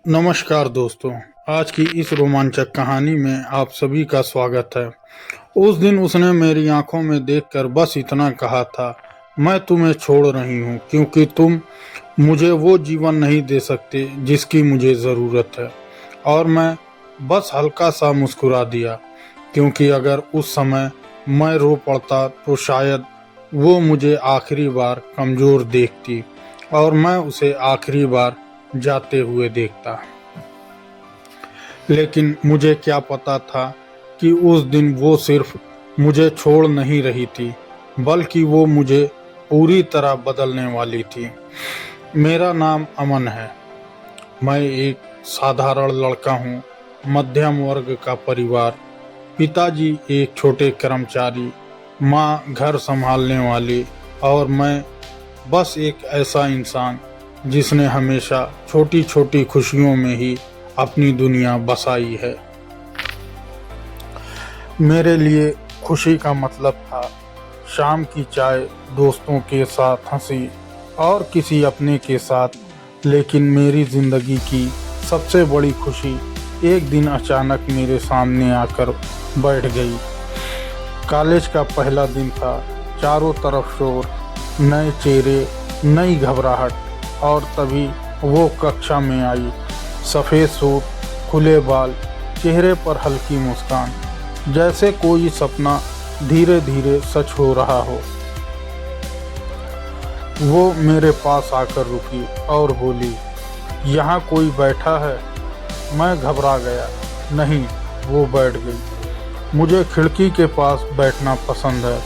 नमस्कार दोस्तों। आज की इस रोमांचक कहानी में आप सभी का स्वागत है। उस दिन उसने मेरी आंखों में देखकर बस इतना कहा था, मैं तुम्हें छोड़ रही हूँ क्योंकि तुम मुझे वो जीवन नहीं दे सकते जिसकी मुझे ज़रूरत है। और मैं बस हल्का सा मुस्कुरा दिया, क्योंकि अगर उस समय मैं रो पड़ता तो शायद वो मुझे आखिरी बार कमज़ोर देखती और मैं उसे आखिरी बार जाते हुए देखता। लेकिन मुझे क्या पता था कि उस दिन वो सिर्फ मुझे छोड़ नहीं रही थी, बल्कि वो मुझे पूरी तरह बदलने वाली थी। मेरा नाम अमन है। मैं एक साधारण लड़का हूँ, मध्यम वर्ग का परिवार। पिताजी एक छोटे कर्मचारी, माँ घर संभालने वाली, और मैं बस एक ऐसा इंसान जिसने हमेशा छोटी छोटी खुशियों में ही अपनी दुनिया बसाई है। मेरे लिए खुशी का मतलब था शाम की चाय, दोस्तों के साथ हंसी और किसी अपने के साथ। लेकिन मेरी ज़िंदगी की सबसे बड़ी खुशी एक दिन अचानक मेरे सामने आकर बैठ गई। कॉलेज का पहला दिन था। चारों तरफ शोर, नए चेहरे, नई घबराहट। और तभी वो कक्षा में आई। सफ़ेद सूट, खुले बाल, चेहरे पर हल्की मुस्कान, जैसे कोई सपना धीरे धीरे सच हो रहा हो। वो मेरे पास आकर रुकी और बोली, यहाँ कोई बैठा है? मैं घबरा गया। नहीं, वो बैठ गई। मुझे खिड़की के पास बैठना पसंद है।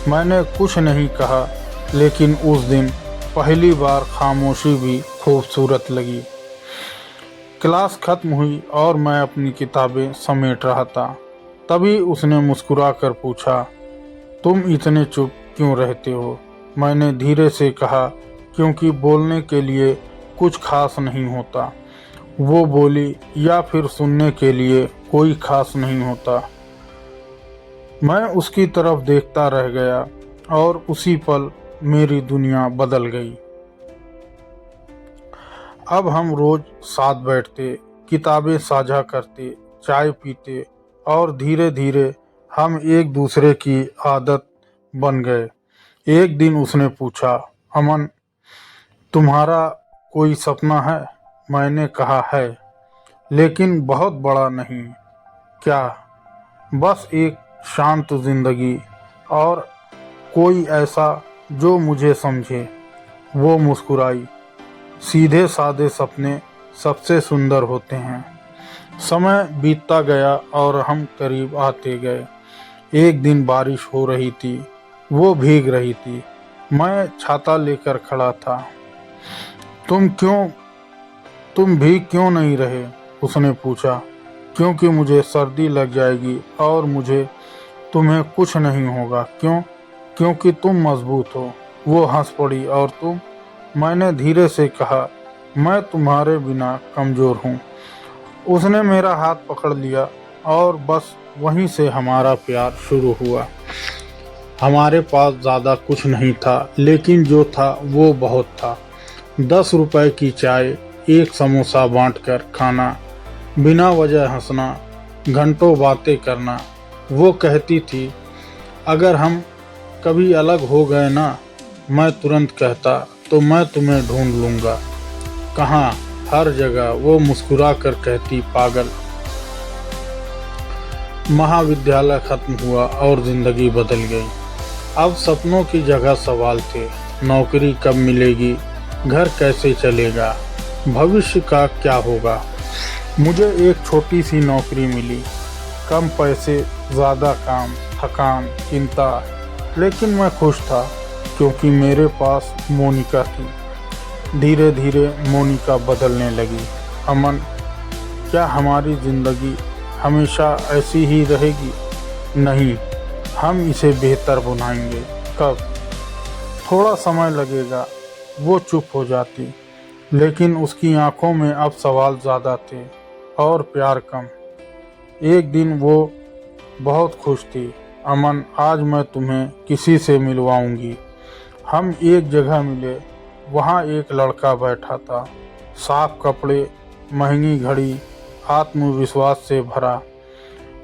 मैंने कुछ नहीं कहा, लेकिन उस दिन पहली बार खामोशी भी खूबसूरत लगी। क्लास खत्म हुई और मैं अपनी किताबें समेट रहा था। तभी उसने मुस्कुरा कर पूछा, तुम इतने चुप क्यों रहते हो? मैंने धीरे से कहा, क्योंकि बोलने के लिए कुछ खास नहीं होता। वो बोली, या फिर सुनने के लिए कोई खास नहीं होता। मैं उसकी तरफ देखता रह गया और उसी पल मेरी दुनिया बदल गई। अब हम रोज साथ बैठते, किताबें साझा करते, चाय पीते और धीरे धीरे हम एक दूसरे की आदत बन गए। एक दिन उसने पूछा, अमन, तुम्हारा कोई सपना है? मैंने कहा है, लेकिन बहुत बड़ा नहीं। क्या? बस एक शांत जिंदगी और कोई ऐसा जो मुझे समझे। वो मुस्कुराई। सीधे सादे सपने सबसे सुंदर होते हैं। समय बीतता गया और हम करीब आते गए। एक दिन बारिश हो रही थी। वो भीग रही थी। मैं छाता लेकर खड़ा था। तुम भीग क्यों नहीं रहे? उसने पूछा। क्योंकि मुझे सर्दी लग जाएगी और मुझे तुम्हें कुछ नहीं होगा। क्यों? क्योंकि तुम मजबूत हो। वो हंस पड़ी। और तुम? मैंने धीरे से कहा, मैं तुम्हारे बिना कमज़ोर हूँ। उसने मेरा हाथ पकड़ लिया और बस वहीं से हमारा प्यार शुरू हुआ। हमारे पास ज़्यादा कुछ नहीं था, लेकिन जो था वो बहुत था। 10 रुपए की चाय, एक समोसा बांटकर खाना, बिना वजह हंसना, घंटों बातें करना। वो कहती थी, अगर हम कभी अलग हो गए ना, मैं तुरंत कहता, तो मैं तुम्हें ढूंढ लूँगा। कहाँ? हर जगह। वो मुस्कुरा कर कहती, पागल। महाविद्यालय खत्म हुआ और ज़िंदगी बदल गई। अब सपनों की जगह सवाल थे। नौकरी कब मिलेगी? घर कैसे चलेगा? भविष्य का क्या होगा? मुझे एक छोटी सी नौकरी मिली। कम पैसे, ज़्यादा काम, थकान, चिंता। लेकिन मैं खुश था, क्योंकि मेरे पास मोनिका थी। धीरे धीरे मोनिका बदलने लगी। अमन, क्या हमारी ज़िंदगी हमेशा ऐसी ही रहेगी? नहीं, हम इसे बेहतर बनाएंगे। कब? थोड़ा समय लगेगा। वो चुप हो जाती, लेकिन उसकी आंखों में अब सवाल ज़्यादा थे और प्यार कम। एक दिन वो बहुत खुश थी। अमन, आज मैं तुम्हें किसी से मिलवाऊंगी। हम एक जगह मिले। वहाँ एक लड़का बैठा था। साफ कपड़े, महंगी घड़ी आत्मविश्वास से भरा।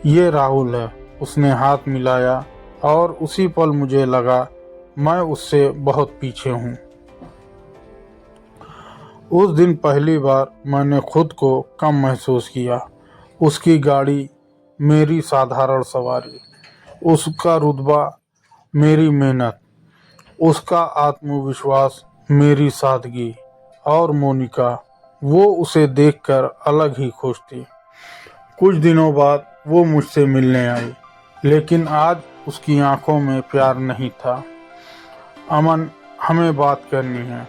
ये राहुल है। उसने हाथ मिलाया और उसी पल मुझे लगा मैं उससे बहुत पीछे हूँ। उस दिन पहली बार मैंने खुद को कम महसूस किया। उसकी गाड़ी, मेरी साधारण सवारी, उसका रुतबा, मेरी मेहनत, उसका आत्मविश्वास, मेरी सादगी। और मोनिका, वो उसे देखकर अलग ही खुश थी। कुछ दिनों बाद वो मुझसे मिलने आई, लेकिन आज उसकी आंखों में प्यार नहीं था। अमन, हमें बात करनी है।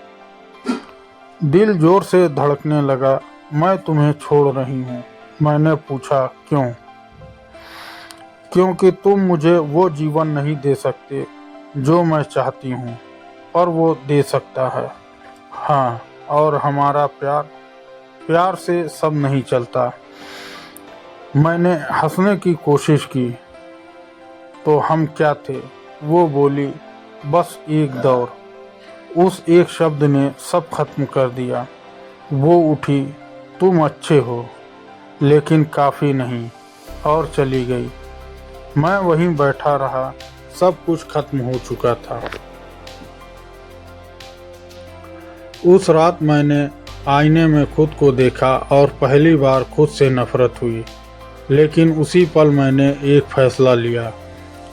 दिल जोर से धड़कने लगा। मैं तुम्हें छोड़ रही हूँ। मैंने पूछा, क्यों? क्योंकि तुम मुझे वो जीवन नहीं दे सकते जो मैं चाहती हूँ, पर वो दे सकता है। हाँ, और हमारा प्यार, प्यार से सब नहीं चलता। मैंने हंसने की कोशिश की। तो हम क्या थे? वो बोली, बस एक दौर। उस एक शब्द ने सब खत्म कर दिया। वो उठी, तुम अच्छे हो, लेकिन काफ़ी नहीं, और चली गई। मैं वहीं बैठा रहा। सब कुछ खत्म हो चुका था। उस रात मैंने आईने में खुद को देखा और पहली बार खुद से नफरत हुई। लेकिन उसी पल मैंने एक फैसला लिया।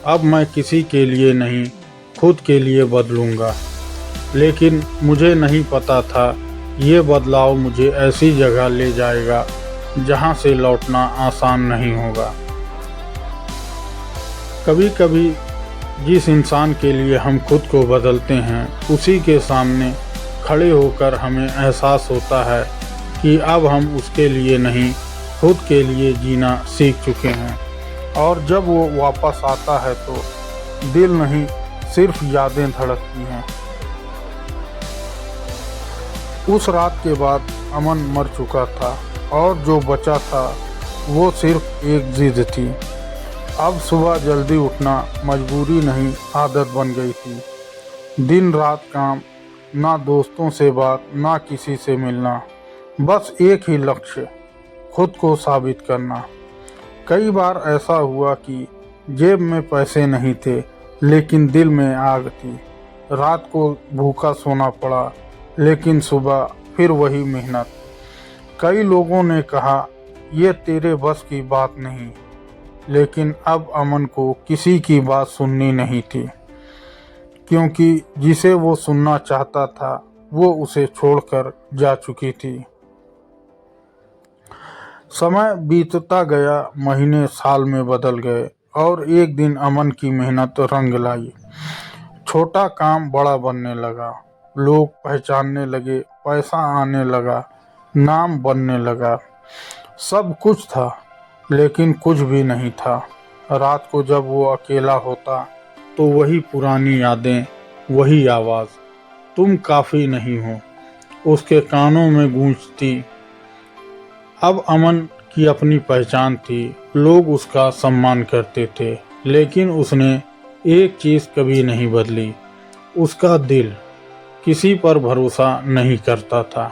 अब मैं किसी के लिए नहीं, खुद के लिए बदलूंगा। लेकिन मुझे नहीं पता था ये बदलाव मुझे ऐसी जगह ले जाएगा जहां से लौटना आसान नहीं होगा। कभी कभी जिस इंसान के लिए हम खुद को बदलते हैं, उसी के सामने खड़े होकर हमें एहसास होता है कि अब हम उसके लिए नहीं, खुद के लिए जीना सीख चुके हैं। और जब वो वापस आता है तो दिल नहीं, सिर्फ यादें धड़कती हैं। उस रात के बाद अमन मर चुका था और जो बचा था वो सिर्फ एक जिद थी। अब सुबह जल्दी उठना मजबूरी नहीं, आदत बन गई थी। दिन रात काम, ना दोस्तों से बात, ना किसी से मिलना, बस एक ही लक्ष्य, खुद को साबित करना। कई बार ऐसा हुआ कि जेब में पैसे नहीं थे, लेकिन दिल में आग थी। रात को भूखा सोना पड़ा, लेकिन सुबह फिर वही मेहनत। कई लोगों ने कहा ये तेरे बस की बात नहीं, लेकिन अब अमन को किसी की बात सुननी नहीं थी, क्योंकि जिसे वो सुनना चाहता था वो उसे छोड़कर जा चुकी थी। समय बीतता गया, महीने साल में बदल गए और एक दिन अमन की मेहनत रंग लाई। छोटा काम बड़ा बनने लगा, लोग पहचानने लगे, पैसा आने लगा, नाम बनने लगा। सब कुछ था, लेकिन कुछ भी नहीं था। रात को जब वो अकेला होता तो वही पुरानी यादें, वही आवाज़, तुम काफ़ी नहीं हो, उसके कानों में गूंजती। अब अमन की अपनी पहचान थी, लोग उसका सम्मान करते थे, लेकिन उसने एक चीज़ कभी नहीं बदली, उसका दिल किसी पर भरोसा नहीं करता था।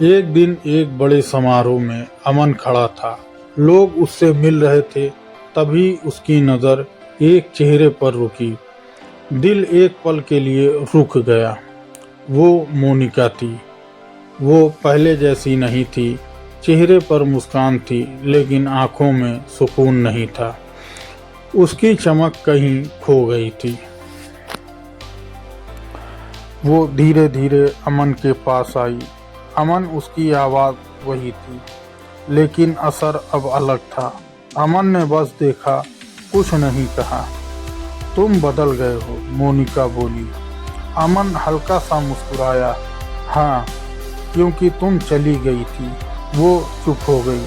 एक दिन एक बड़े समारोह में अमन खड़ा था, लोग उससे मिल रहे थे, तभी उसकी नज़र एक चेहरे पर रुकी। दिल एक पल के लिए रुक गया। वो मोनिका थी। वो पहले जैसी नहीं थी, चेहरे पर मुस्कान थी, लेकिन आंखों में सुकून नहीं था। उसकी चमक कहीं खो गई थी। वो धीरे धीरे अमन के पास आई। अमन, उसकी आवाज़ वही थी, लेकिन असर अब अलग था। अमन ने बस देखा, कुछ नहीं कहा। तुम बदल गए हो, मोनिका बोली। अमन हल्का सा मुस्कुराया। हाँ, क्योंकि तुम चली गई थी। वो चुप हो गई।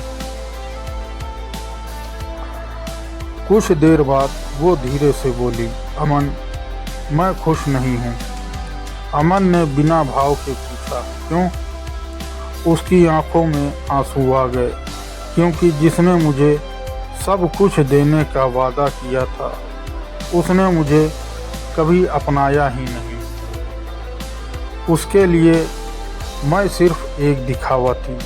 कुछ देर बाद वो धीरे से बोली, अमन, मैं खुश नहीं हूँ। अमन ने बिना भाव के पूछा, क्यों? उसकी आंखों में आंसू आ गए। क्योंकि जिसने मुझे सब कुछ देने का वादा किया था, उसने मुझे कभी अपनाया ही नहीं। उसके लिए मैं सिर्फ एक दिखावा थी।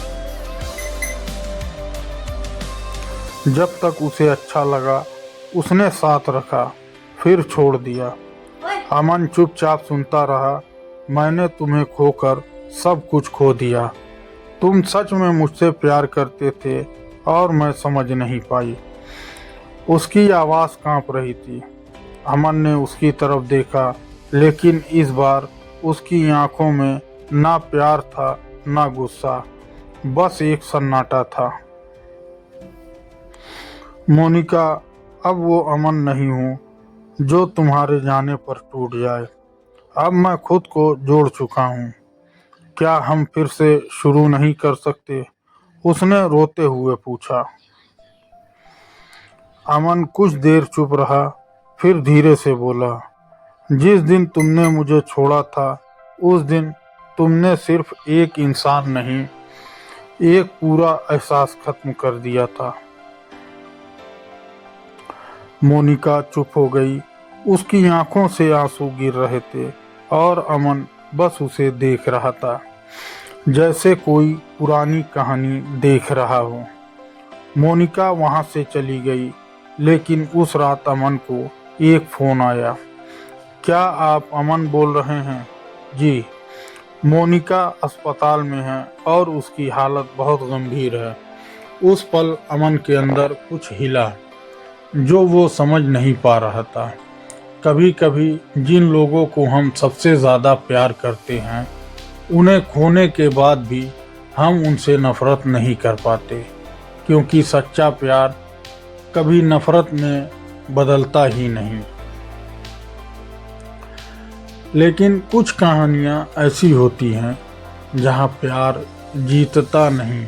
जब तक उसे अच्छा लगा उसने साथ रखा, फिर छोड़ दिया। अमन चुपचाप सुनता रहा। मैंने तुम्हें खोकर सब कुछ खो दिया। तुम सच में मुझसे प्यार करते थे और मैं समझ नहीं पाई। उसकी आवाज़ कांप रही थी। अमन ने उसकी तरफ देखा, लेकिन इस बार उसकी आंखों में ना प्यार था ना गुस्सा, बस एक सन्नाटा था। मोनिका, अब वो अमन नहीं हूँ जो तुम्हारे जाने पर टूट जाए। अब मैं खुद को जोड़ चुका हूँ। क्या हम फिर से शुरू नहीं कर सकते? उसने रोते हुए पूछा। अमन कुछ देर चुप रहा, फिर धीरे से बोला, जिस दिन तुमने मुझे छोड़ा था उस दिन तुमने सिर्फ एक इंसान नहीं, एक पूरा एहसास खत्म कर दिया था। मोनिका चुप हो गई। उसकी आंखों से आंसू गिर रहे थे और अमन बस उसे देख रहा था, जैसे कोई पुरानी कहानी देख रहा हो। मोनिका वहां से चली गई, लेकिन उस रात अमन को एक फ़ोन आया। क्या आप अमन बोल रहे हैं? जी। मोनिका अस्पताल में है और उसकी हालत बहुत गंभीर है। उस पल अमन के अंदर कुछ हिला जो वो समझ नहीं पा रहा था। कभी कभी जिन लोगों को हम सबसे ज़्यादा प्यार करते हैं, उन्हें खोने के बाद भी हम उनसे नफ़रत नहीं कर पाते, क्योंकि सच्चा प्यार कभी नफ़रत में बदलता ही नहीं। लेकिन कुछ कहानियाँ ऐसी होती हैं जहाँ प्यार जीतता नहीं,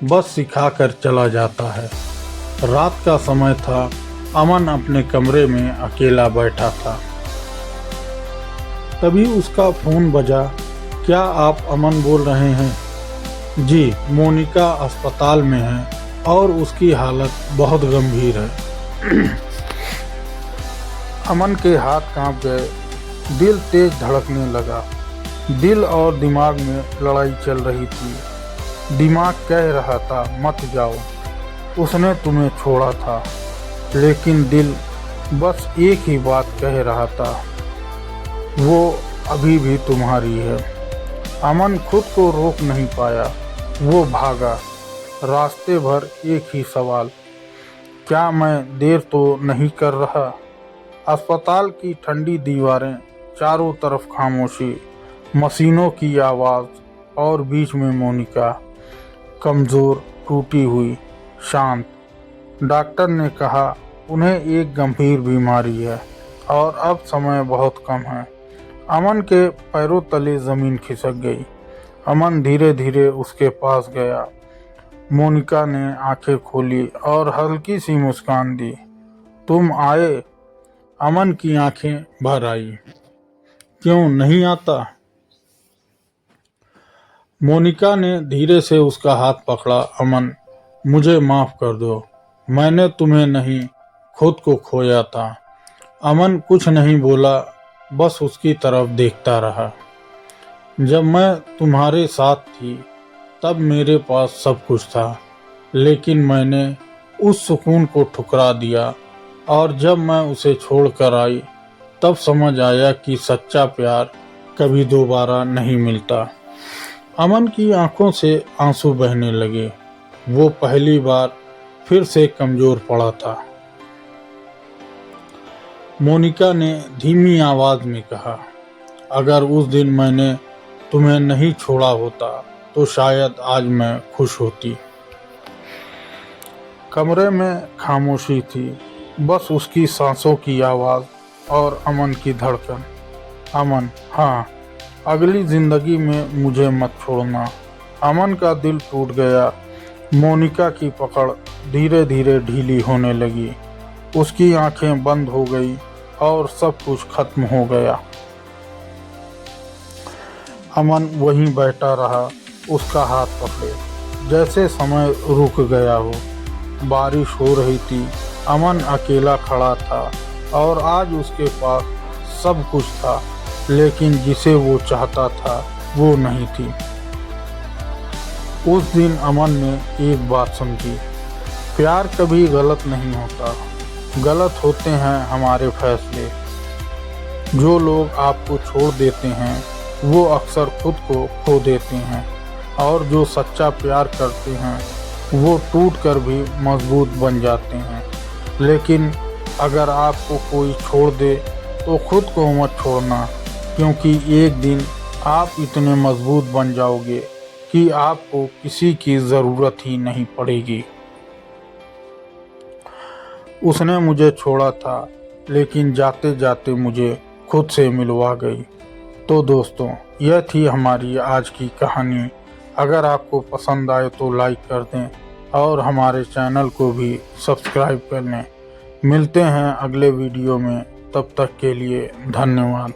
बस सिखा कर चला जाता है। रात का समय था। अमन अपने कमरे में अकेला बैठा था। तभी उसका फ़ोन बजा। क्या आप अमन बोल रहे हैं? जी। मोनिका अस्पताल में है और उसकी हालत बहुत गंभीर है। अमन के हाथ कांप गए, दिल तेज धड़कने लगा। दिल और दिमाग में लड़ाई चल रही थी। दिमाग कह रहा था मत जाओ, उसने तुम्हें छोड़ा था, लेकिन दिल बस एक ही बात कह रहा था, वो अभी भी तुम्हारी है। अमन खुद को रोक नहीं पाया। वो भागा। रास्ते भर एक ही सवाल, क्या मैं देर तो नहीं कर रहा? अस्पताल की ठंडी दीवारें, चारों तरफ खामोशी, मशीनों की आवाज़ और बीच में मोनिका, कमज़ोर, टूटी हुई, शांत। डॉक्टर ने कहा उन्हें एक गंभीर बीमारी है और अब समय बहुत कम है। अमन के पैरों तले ज़मीन खिसक गई। अमन धीरे धीरे उसके पास गया। मोनिका ने आंखें खोली और हल्की सी मुस्कान दी। तुम आए? अमन की आंखें भर आई। क्यों नहीं आता? मोनिका ने धीरे से उसका हाथ पकड़ा। अमन, मुझे माफ़ कर दो, मैंने तुम्हें नहीं, खुद को खोया था। अमन कुछ नहीं बोला, बस उसकी तरफ देखता रहा। जब मैं तुम्हारे साथ थी तब मेरे पास सब कुछ था, लेकिन मैंने उस सुकून को ठुकरा दिया, और जब मैं उसे छोड़कर आई तब समझ आया कि सच्चा प्यार कभी दोबारा नहीं मिलता। अमन की आंखों से आंसू बहने लगे। वो पहली बार फिर से कमज़ोर पड़ा था। मोनिका ने धीमी आवाज़ में कहा, अगर उस दिन मैंने तुम्हें नहीं छोड़ा होता तो शायद आज मैं खुश होती। कमरे में खामोशी थी, बस उसकी सांसों की आवाज़ और अमन की धड़कन। अमन, हाँ, अगली ज़िंदगी में मुझे मत छोड़ना। अमन का दिल टूट गया। मोनिका की पकड़ धीरे धीरे ढीली होने लगी। उसकी आंखें बंद हो गई और सब कुछ खत्म हो गया। अमन वहीं बैठा रहा, उसका हाथ पकड़े, जैसे समय रुक गया हो। बारिश हो रही थी। अमन अकेला खड़ा था और आज उसके पास सब कुछ था, लेकिन जिसे वो चाहता था वो नहीं थी। उस दिन अमन ने एक बात समझी, प्यार कभी गलत नहीं होता, गलत होते हैं हमारे फैसले। जो लोग आपको छोड़ देते हैं वो अक्सर खुद को खो देते हैं, और जो सच्चा प्यार करते हैं वो टूट कर भी मजबूत बन जाते हैं। लेकिन अगर आपको कोई छोड़ दे तो खुद को मत छोड़ना, क्योंकि एक दिन आप इतने मजबूत बन जाओगे कि आपको किसी की ज़रूरत ही नहीं पड़ेगी। उसने मुझे छोड़ा था, लेकिन जाते जाते मुझे खुद से मिलवा गई। तो दोस्तों, यह थी हमारी आज की कहानी। अगर आपको पसंद आए तो लाइक कर दें और हमारे चैनल को भी सब्सक्राइब कर लें। मिलते हैं अगले वीडियो में, तब तक के लिए धन्यवाद।